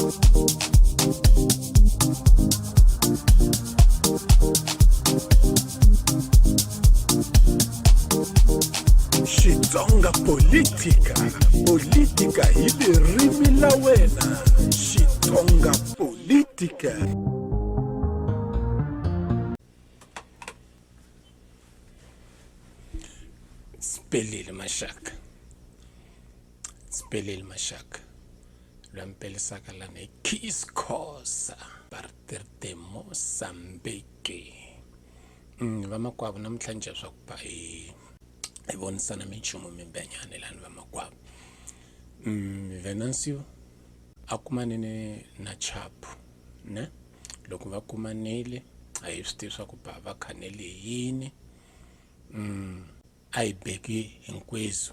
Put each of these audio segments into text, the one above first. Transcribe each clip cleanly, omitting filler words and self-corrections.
Xitsonga politika, politika hi ririmi la wena. Xitsonga politika. Spelile mashaka. Lwampelisaka lana Kiss Khosa, partir de Mozambique. Vamakwavo namhlanje swakuba vonisana minchumu mimbenyane lani vamakwavo. Venancio akumanene na Chapu, ne? Loko va kumanile a hi swi tivi swa ku ba va khanele yini. A hi beki hinkwezu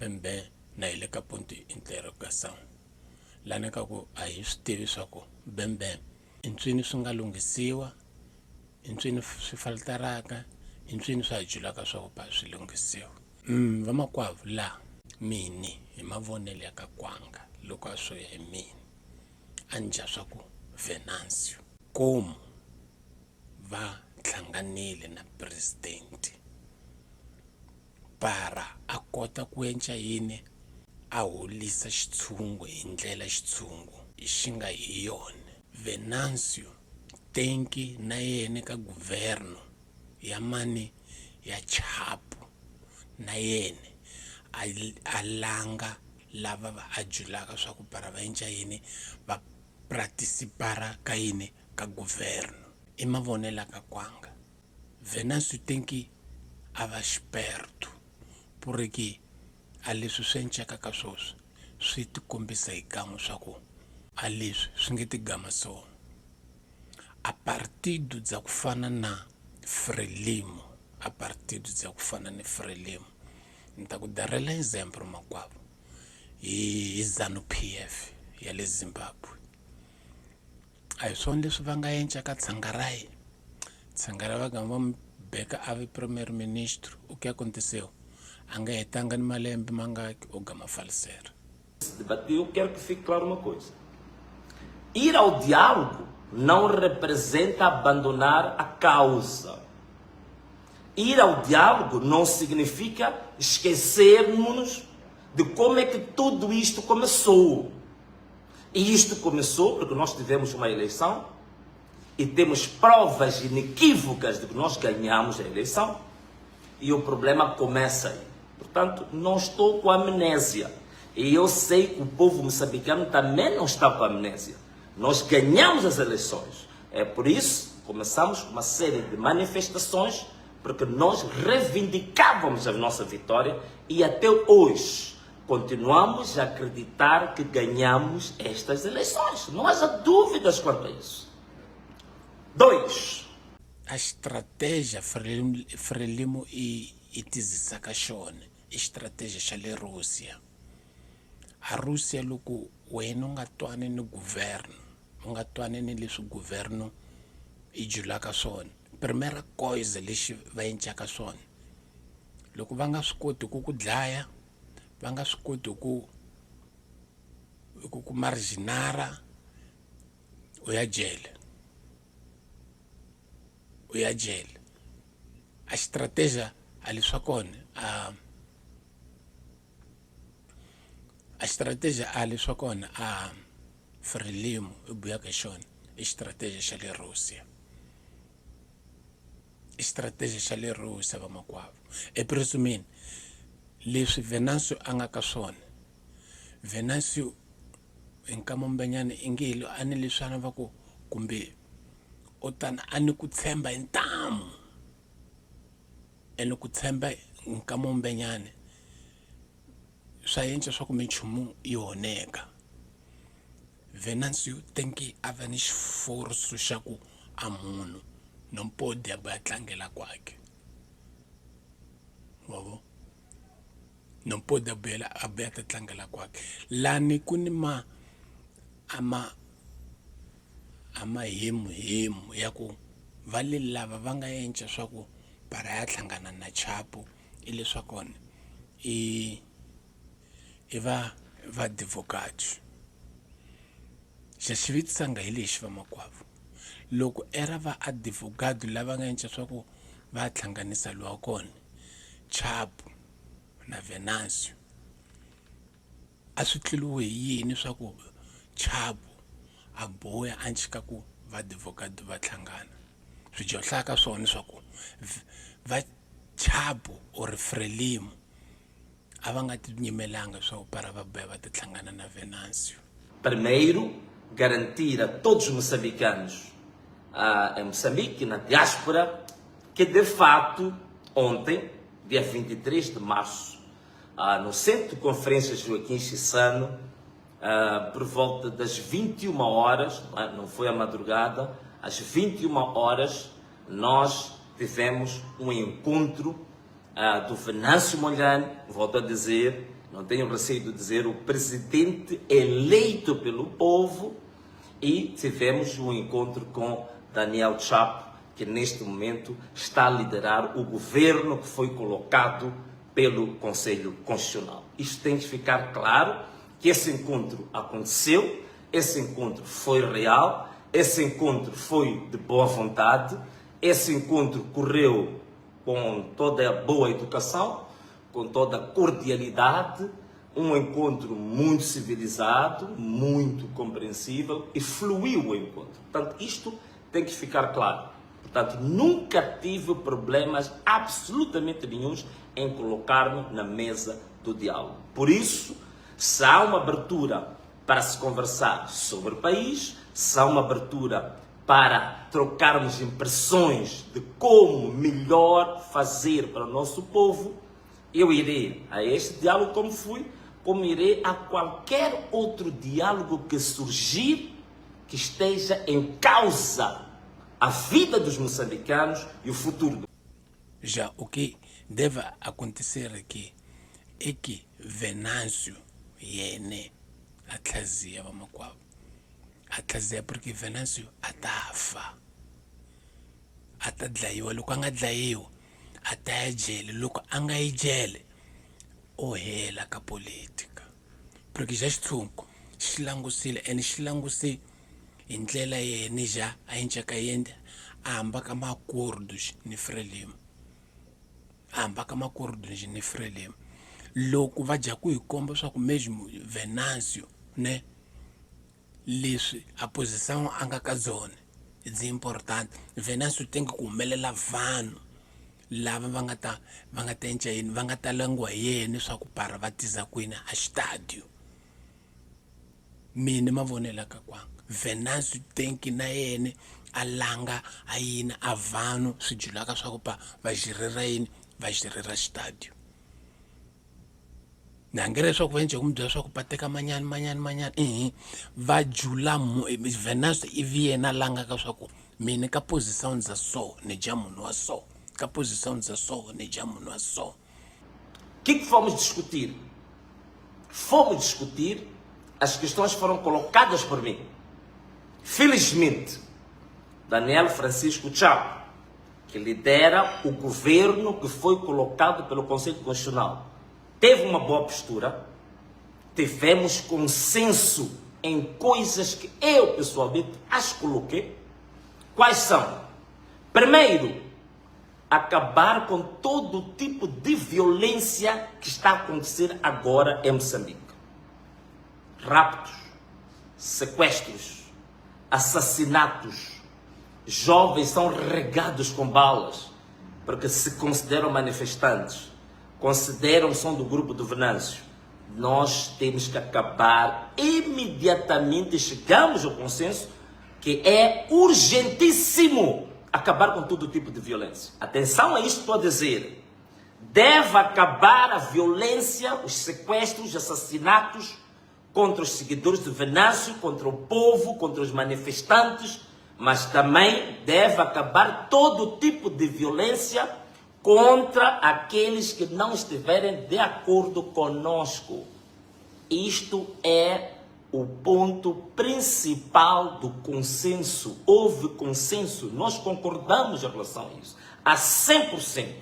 bembe na hi le ka Ponto Interrogação lana ka ku a hi swi tivi swa ku bembe intswini swi nga lunghisiwa, intswini swi faltaraka, intswini swi hajulaka swa ku ba swi lunghisiwa. Vamakwavo la mini hi mavonele ya ka Kwanga loko a swo ya hi mini a ndya swa ku Venancio komu va hlanganile na president para a kota ku endla yini a holisa xitshungu hi ndlela xitshungu xi nga hi yona. Venancio tenki na yene ka guverno ya mani ya Chapu na yene a langa lava va ajulaka swa ku para va endla yini va participara ka yini ka guverno. I mavonela ka Kwanga Venancio tenki a va xperto puriki a leswi swi endleka ka swoswi swi ti kombisa hi kan'we swa ku a leswi swi nge ti gama so. A partido dza ku fana na Frelimo, a partido dza ku fana na Frelimo ni ta ku darela example makwavo hi ZANU-PF ya le Zimbabwe. A hi swona leswi va nga endla ka Tsvangarai. Tsvangarai va gamba va beka ave premier ministro o que aconteceu a nga hetanga ni malembe mangaki o gama falisera. Eu quero que fique claro uma coisa: ir ao diálogo não representa abandonar a causa. Ir ao diálogo não significa esquecermos de como é que tudo isto começou. E isto começou porque nós tivemos uma eleição e temos provas inequívocas de que nós ganhamos a eleição e o problema começa aí. Portanto, não estou com amnésia. E eu sei que o povo moçambicano também não está com amnésia. Nós ganhamos as eleições. É por isso que começamos uma série de manifestações, porque nós reivindicávamos a nossa vitória e até hoje continuamos a acreditar que ganhamos estas eleições. Não haja dúvidas quanto a isso. 2. A estratégia Frelimo e tizisaka xona i estratégia xa le Rússia. A Rússia loko wena u nga twani ni guverno, u nga twani ni leswi guverno i julaka swona, primera coisa lexi va endlaka swona loko va nga swi koti ku ku dlaya, va nga swi koti ku marginara, u ya jele. A estratégia ali swa kona a estratégia ali swa kona a Frelimo i buyaka xona i estratégia xa le Rússia. Estratégia xa le Rússia vamakwavo. Presumini leswi Venancio a nga ka swona, Venancio hi nkamombenyana ingeli a ni leswana va ku kumbe o tani a ni ku tshemba hi ntamu ene ku tshemba hi nkamombenyana swa endla swa ku minchumu yi oneka. Venancio tenki a va ni xiforso xa ku a munhu nompodi a va tlangela kwakhe. Wavo nompodi a buya ta tlangela kwakhe lani ku ni ama hemu ya ku vale lava va nga endla swa ku para ya hlangana na Chapu ile swa kona i va advocate xa xi vitisanga hi lexi vamakwavo loko era va advocado lava nga endla swa ku va hlanganisa lowa kona Chapo na Venancio a swi tluriwe hi yini swa ku Chapo a boya a chika ku va advocado va hlangana swi johlaka swona swa ku va Chapo or Frelimo a va nga tinyimelanga swa ku para va boya va ti hlangana na Venancio. Primeiro, garantir a todos os moçambicanos em Moçambique, na diáspora, que de fato, ontem, dia 23 de março, no Centro de Conferências Joaquim Chissano, por volta das 21 horas, não foi à madrugada, às 21 horas, nós tivemos um encontro do Venancio Mondlane, volto a dizer, não tenho receio de dizer, o presidente eleito pelo povo, e tivemos um encontro com Daniel Chapo, que neste momento está a liderar o governo que foi colocado pelo Conselho Constitucional. Isto tem que ficar claro, que esse encontro aconteceu, esse encontro foi real, esse encontro foi de boa vontade, esse encontro correu com toda a boa educação, com toda a cordialidade, um encontro muito civilizado, muito compreensível e fluiu o encontro. Portanto, isto tem que ficar claro. Portanto, nunca tive problemas absolutamente nenhuns em colocar-me na mesa do diálogo. Por isso, se há uma abertura para se conversar sobre o país, se há uma abertura para trocarmos impressões de como melhor fazer para o nosso povo, eu irei a este diálogo como fui, como irei a qualquer outro diálogo que surgir que esteja em causa a vida dos moçambicanos e o futuro. Já o que deve acontecer aqui é que Venancio yene atlazia vamakwavo atlazia porque Venancio atafa atadlayiwa loko a nga dlayiwa a ta ya jele loko a nga yi jele o hela ka politika porque xa xitshungu xi langusile ene xi languse hi ndlela yene ja a encaka yende a hamba ka makordos ni Frelimo a hamba ka makordos ni Frelimo loko va dya ku hi komba swa ku mesmo Venancio ne leswi a posição a nga ka zone it's important Venancio tem ku humelela vanhu lava va nga ta enca yini va nga ta langiwa hi yena swa ku para va tiza kwini a xitadio mina mavonela ka kwanga Venancio tenki na yena a langa a yini a vanhu swi julaka swa ku va xirira yini va xirira xitadio nangere swa ku va nje ku mi byela swa ku va teka manyani va jula Venancio ivi yena langa ka swa ku mina ka posição za so ni dya munhu wa so ka posição za so ni dya munhu wa so. O que fomos discutir? Fomos discutir as questões que foram colocadas por mim. Felizmente, Daniel Francisco Chapo, que lidera o governo que foi colocado pelo Conselho Constitucional, teve uma boa postura, tivemos consenso em coisas que eu pessoalmente as coloquei. Quais são? Primeiro, acabar com todo tipo de violência que está a acontecer agora em Moçambique. Raptos, sequestros, assassinatos, jovens são regados com balas porque se consideram manifestantes, consideram som do grupo do Venancio. Nós temos que acabar imediatamente, chegamos ao consenso que é urgentíssimo acabar com todo tipo de violência. Atenção a isto que estou a dizer. Deve acabar a violência, os sequestros, os assassinatos contra os seguidores de Venancio, contra o povo, contra os manifestantes, mas também deve acabar todo tipo de violência contra aqueles que não estiverem de acordo conosco. Isto é o ponto principal do consenso. Houve consenso, nós concordamos em relação a isso, a 100%.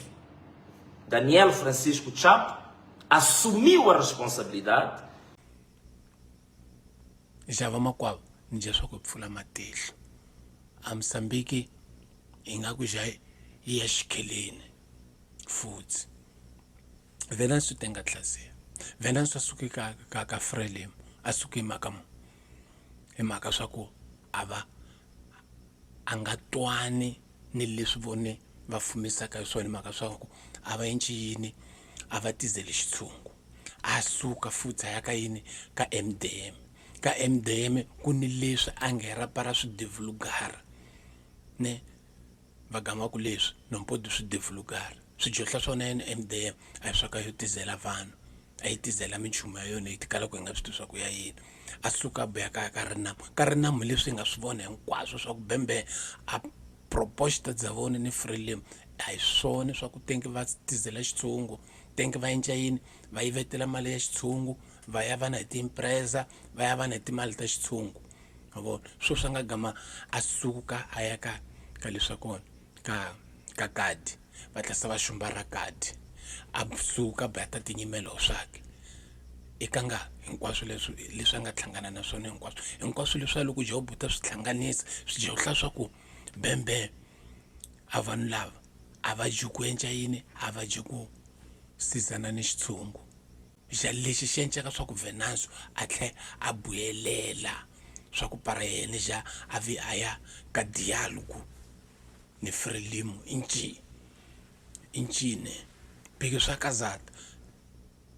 Daniel Francisco Chapo assumiu a responsabilidade. Já vamos qual? ni dya swa ku pfula matihlo. A Mozambique hi nga ku ja yi ya xikheleni futhi. Venancio tenga tlhasiya. Venancio a suke ka Frelimo, a suke hi mhaka swa ku a nga twani ni leswi vone va fumisaka hi swona, hi mhaka swa ku a va endli yini, a va tizeli xitshungu. A suka futhi a ya ka yini, ka MDM. Ka MDM ku ni leswi a nghena para swidevulugara ne va gama ku leswi nompodi swidevulugara swidyohla swona yena MDM a hi swaka yo tizela vanhu, a yi tizela minchumu ya yona yi tikala ku hi nga swi tivi swa ku ya yini. A suka a boya ka Rinamu leswi hi nga swi vona hinkwaswo swa ku Bhembe a proposta bya vona ni Frelimo a hi swona swa ku tenke va tizela xitshungu, tenke va endla yini, va yivetela mali ya xitshungu, va ya vana hi ti-impreza, va ya vana hi timali ta xitshungu. Mavona swo swa nga gama a suka a ya ka leswa kona ka kadi va tlasa va xumba ra kadi, a suka ba ta tinyimelo swake eka nga hinkwaswo leswi a nga hlangana na swona hinkwaswo leswi loko Job ta swi hlanganisa swi dyohla swa ku Bhembe a vanhu lava a va ji ku endla yini, a va ji ku sizana ni xitshungu. Ja lexi xi endleka swa ku Venancio a tlhe a buyelela swa ku para yena ja a ya ka dialogue ni Frelimo incine porque swa casada.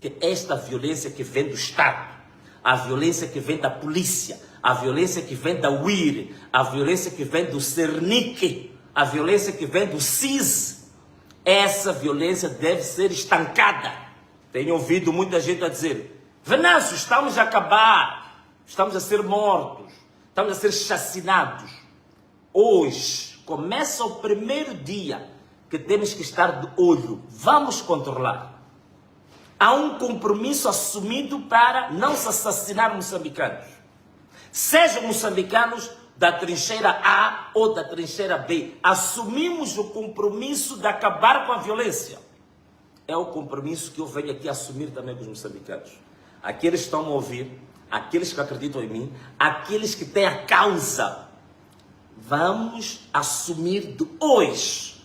Que esta violência que vem do Estado, a violência que vem da polícia, a violência que vem da UIR, a violência que vem do Cernic, a violência que vem do CIS, essa violência deve ser estancada. Tenho ouvido muita gente a dizer: Venancio, estamos a acabar, estamos a ser mortos, estamos a ser chacinados. Hoje começa o primeiro dia que temos que estar de olho. Vamos controlar. Há um compromisso assumido para não se assassinar moçambicanos. Sejam moçambicanos da trincheira A ou da trincheira B. Assumimos o compromisso de acabar com a violência. É o compromisso que eu venho aqui assumir também com os moçambicanos. Aqueles que estão a ouvir, aqueles que acreditam em mim, aqueles que têm a causa. Vamos assumir de hoje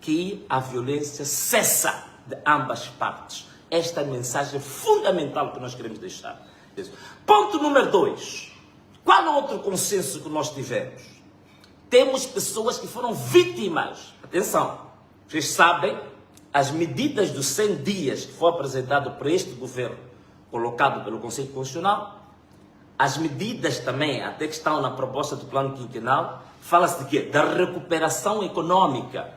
que a violência cessa de ambas partes. Esta é a mensagem fundamental que nós queremos deixar. Ponto número 2. Qual é o outro consenso que nós tivemos? Temos pessoas que foram vítimas. Atenção, vocês sabem, as medidas dos 100 dias que foi apresentado por este governo, colocado pelo Conselho Constitucional, as medidas também, até que estão na proposta do plano quinquenal, fala-se de quê? Da recuperação econômica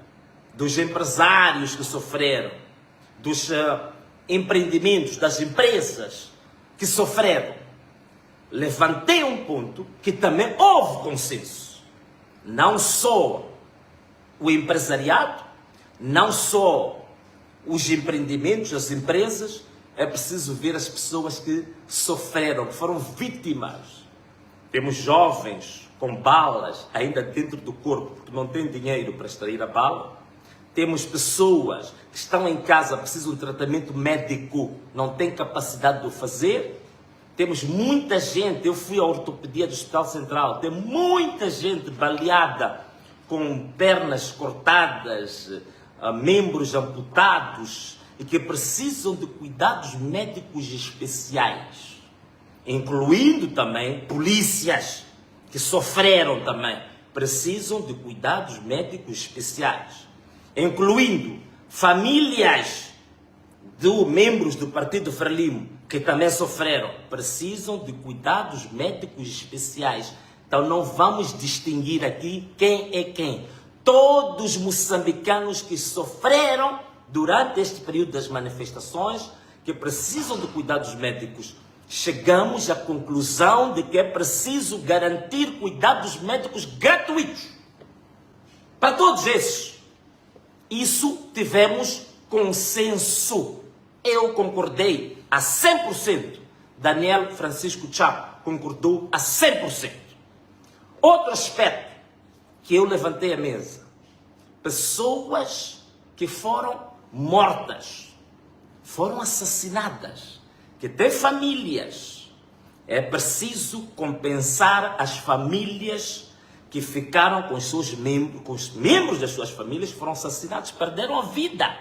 dos empresários que sofreram, dos empreendimentos, das empresas que sofreram. Levantei um ponto que também houve consenso. Não só o empresariado, não só os empreendimentos, as empresas, é preciso ver as pessoas que sofreram, que foram vítimas. Temos jovens com balas ainda dentro do corpo, porque não têm dinheiro para extrair a bala. Temos pessoas que estão em casa, precisam de tratamento médico, não têm capacidade de o fazer. Temos muita gente, eu fui à ortopedia do Hospital Central, tem muita gente baleada, com pernas cortadas, membros amputados, e que precisam de cuidados médicos especiais, incluindo também polícias que sofreram também, precisam de cuidados médicos especiais, incluindo famílias de membros do Partido Frelimo que também sofreram, precisam de cuidados médicos especiais. Então não vamos distinguir aqui quem é quem. Todos os moçambicanos que sofreram durante este período das manifestações, que precisam de cuidados médicos, chegamos à conclusão de que é preciso garantir cuidados médicos gratuitos para todos esses. Isso tivemos consenso. Eu concordei a 100%. Daniel Francisco Chapo concordou a 100%. Outro aspecto que eu levantei à mesa. Pessoas que foram mortas, foram assassinadas, que têm famílias. É preciso compensar as famílias que ficaram com os membros das suas famílias foram assassinados, perderam a vida.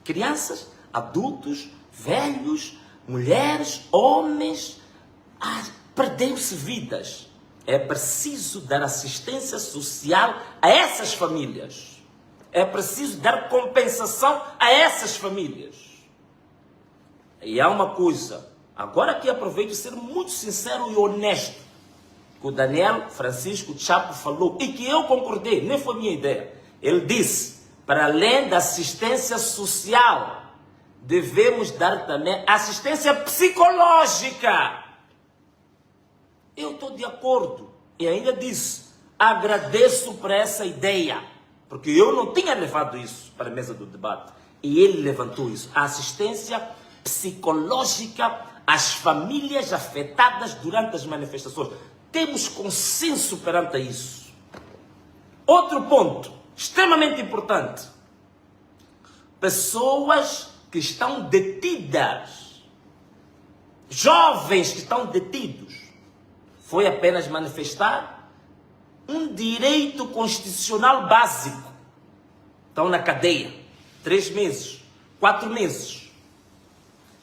Crianças, adultos, velhos, mulheres, homens, perderam-se vidas. É preciso dar assistência social a essas famílias. É preciso dar compensação a essas famílias. E há uma coisa, agora aqui aproveito de ser muito sincero e honesto, que o Daniel Francisco Chapo falou, e que eu concordei, nem foi minha ideia. Ele disse, para além da assistência social, devemos dar também assistência psicológica. Eu estou de acordo. E ainda disse, agradeço por essa ideia, porque eu não tinha levado isso para a mesa do debate. E ele levantou isso. A assistência psicológica às famílias afetadas durante as manifestações. Temos consenso perante isso. Outro ponto, extremamente importante. Pessoas que estão detidas, jovens que estão detidos, foi apenas manifestar um direito constitucional básico. Estão na cadeia, 3 meses, 4 meses.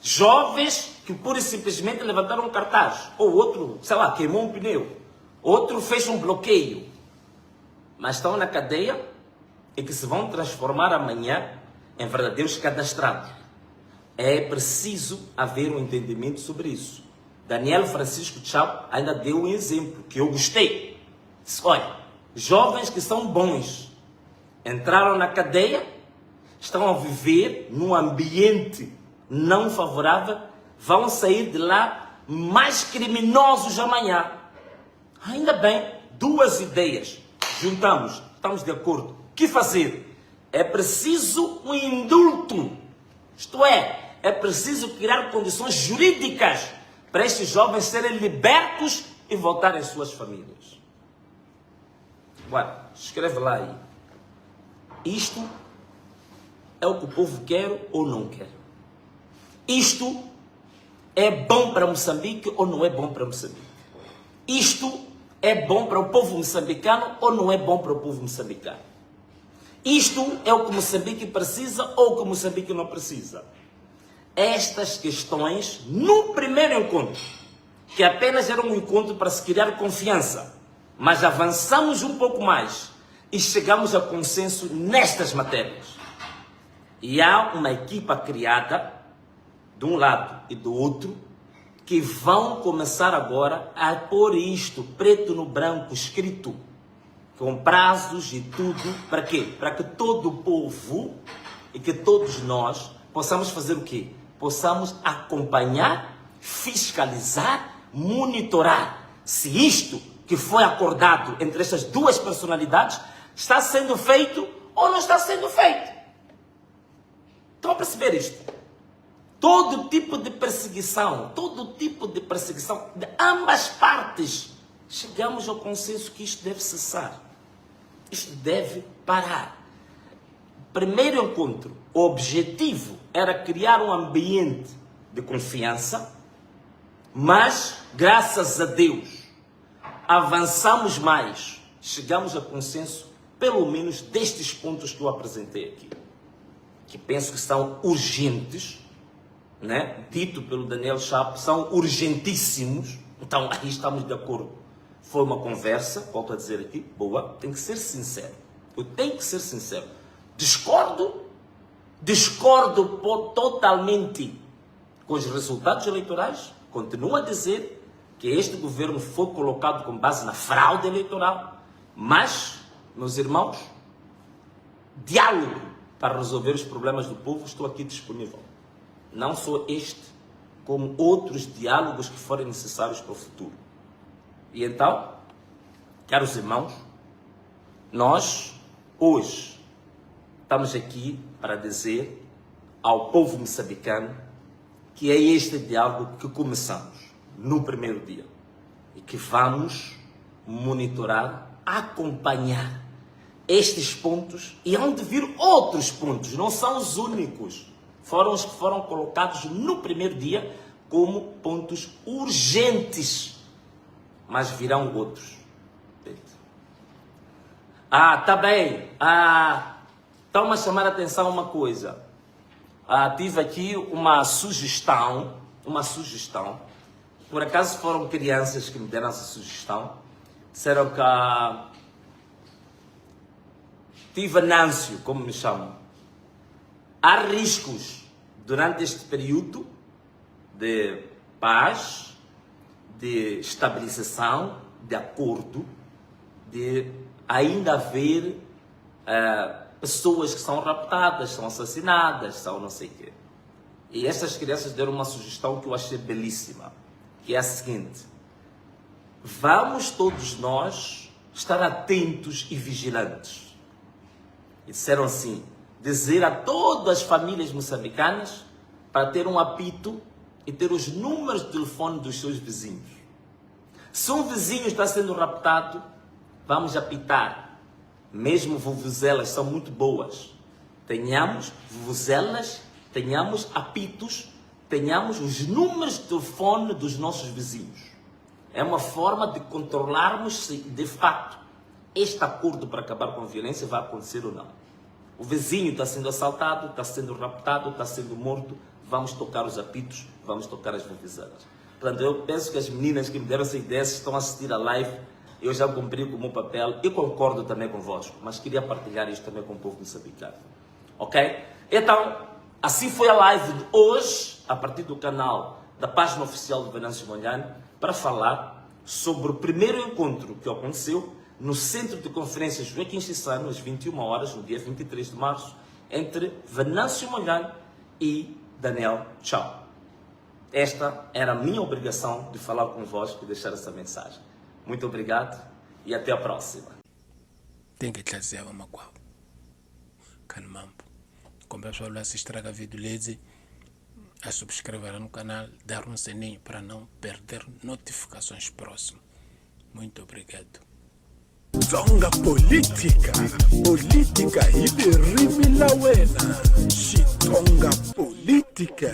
Jovens que pura e simplesmente levantaram um cartaz, ou outro, sei lá, queimou um pneu, outro fez um bloqueio, mas estão na cadeia e que se vão transformar amanhã em verdadeiros cadastrados. É preciso haver um entendimento sobre isso. Daniel Francisco Chapo ainda deu um exemplo que eu gostei. Disse, olha, jovens que são bons, entraram na cadeia, estão a viver num ambiente não favorável, vão sair de lá mais criminosos amanhã. Ainda bem, 2 ideias. Juntamos, estamos de acordo. O que fazer? É preciso um indulto. Isto é preciso criar condições jurídicas para estes jovens serem libertos e voltarem às suas famílias. Agora, escreve lá aí. Isto é o que o povo quer ou não quer? Isto é bom para Moçambique ou não é bom para Moçambique? Isto é bom para o povo moçambicano ou não é bom para o povo moçambicano? Isto é o que Moçambique precisa ou o que Moçambique não precisa? Estas questões, no primeiro encontro, que apenas era um encontro para se criar confiança, mas avançamos um pouco mais e chegamos a consenso nestas matérias. E há uma equipa criada, de um lado e do outro, que vão começar agora a pôr isto preto no branco, escrito, com prazos e tudo, para quê? Para que todo o povo e que todos nós possamos fazer o quê? Possamos acompanhar, fiscalizar, monitorar se isto que foi acordado entre essas 2 personalidades está sendo feito ou não está sendo feito. Estão a perceber isto? Todo tipo de perseguição de ambas partes, chegamos ao consenso que isto deve cessar. Isto deve parar. Primeiro encontro, o objetivo era criar um ambiente de confiança, mas, graças a Deus, avançamos mais, chegamos a consenso, pelo menos destes pontos que eu apresentei aqui, que penso que são urgentes, né? Dito pelo Daniel Chapo, são urgentíssimos. Então, aí estamos de acordo. Foi uma conversa, volto a dizer aqui, boa, tem que ser sincero. Eu tenho que ser sincero. Discordo totalmente com os resultados eleitorais. Continuo a dizer que este governo foi colocado com base na fraude eleitoral. Mas, meus irmãos, diálogo para resolver os problemas do povo, estou aqui disponível. Não só este, como outros diálogos que forem necessários para o futuro. E então, caros irmãos, nós hoje estamos aqui para dizer ao povo moçambicano que é este diálogo que começamos no primeiro dia e que vamos monitorar, acompanhar estes pontos e hão de vir outros pontos, não são os únicos. Foram os que foram colocados no primeiro dia como pontos urgentes, mas virão outros. Tá bem. Estão a chamar a atenção uma coisa. Tive aqui uma sugestão. Por acaso foram crianças que me deram essa sugestão. Disseram que tive Nâncio, como me chamam. Há riscos durante este período de paz, de estabilização, de acordo, de ainda haver pessoas que são raptadas, são assassinadas, são não sei o quê. E essas crianças deram uma sugestão que eu achei belíssima, que é a seguinte: vamos todos nós estar atentos e vigilantes. E disseram assim, dizer a todas as famílias moçambicanas para ter um apito e ter os números de telefone dos seus vizinhos. Se um vizinho está sendo raptado, vamos apitar. Mesmo vuvuzelas são muito boas. Tenhamos vuvuzelas, tenhamos apitos, tenhamos os números de telefone dos nossos vizinhos. É uma forma de controlarmos se, de fato, este acordo para acabar com a violência vai acontecer ou não. O vizinho está sendo assaltado, está sendo raptado, está sendo morto. Vamos tocar os apitos, vamos tocar as vuvuzelas. Portanto, eu penso que as meninas que me deram essa ideia, se estão a assistir a live, eu já cumpri com o meu papel e concordo também convosco, mas queria partilhar isto também com o povo moçambicano. Ok? Então, assim foi a live de hoje, a partir do canal da página oficial do Venâncio Mondlane, para falar sobre o primeiro encontro que aconteceu no Centro de Conferências Joaquim Chissano, às 21 horas, no dia 23 de março, entre Venâncio Mondlane e Daniel Chao. Esta era a minha obrigação de falar convosco e deixar essa mensagem. Muito obrigado e até a próxima. Tem que trazer uma coisa. Canmampo. Como o pessoal se estraga vídeo, a subscrever no canal, dar um sininho para não perder notificações próximas. Muito obrigado. Tonga política ile rimi la wena. Tonga política.